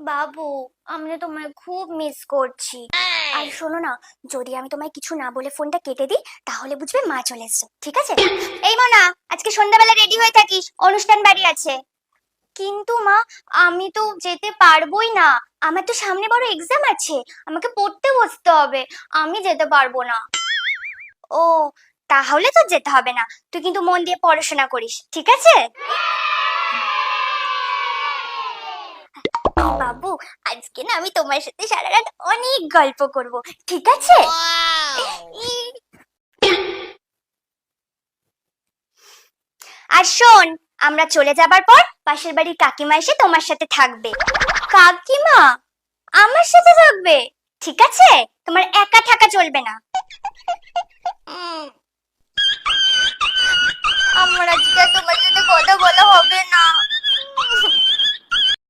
বাবু, আমি না তোমায় খুব মিস করছি। আর শোনো না, যদি আমি তোমায় কিছু না বলে ফোনটা কেটে দিই তাহলে বুঝবে মা চলে এসেছে, ঠিক আছে? এই মনা, আজকে সন্ধ্যাবেলা রেডি হয়ে থাকিস, অনুষ্ঠান বাড়ি আছে। কিন্তু মা, আমি তো যেতে পারবোই না। আমার তো সামনে বড় এক্সাম আছে, আমাকে পড়তে বসতে হবে। আমি যেতে পারবো না। ও, তাহলে তো যেতে হবে না। তুই কিন্তু মন দিয়ে পড়াশোনা করিস, ঠিক আছে? বাবু, আজকে না আমি তোমার সাথে সারা রাত অনেক গল্প করব, ঠিক আছে? আর শোন, আমরা চলে যাবার পর পাশের বাড়ির কাকিমা এসে তোমার সাথে থাকবে। কাকিমা আমার সাথে থাকবে? ঠিক আছে, তোমার একা থাকা চলবে না। উম, আমার আজকে আর তোমার সাথে কথা বলা হবে না।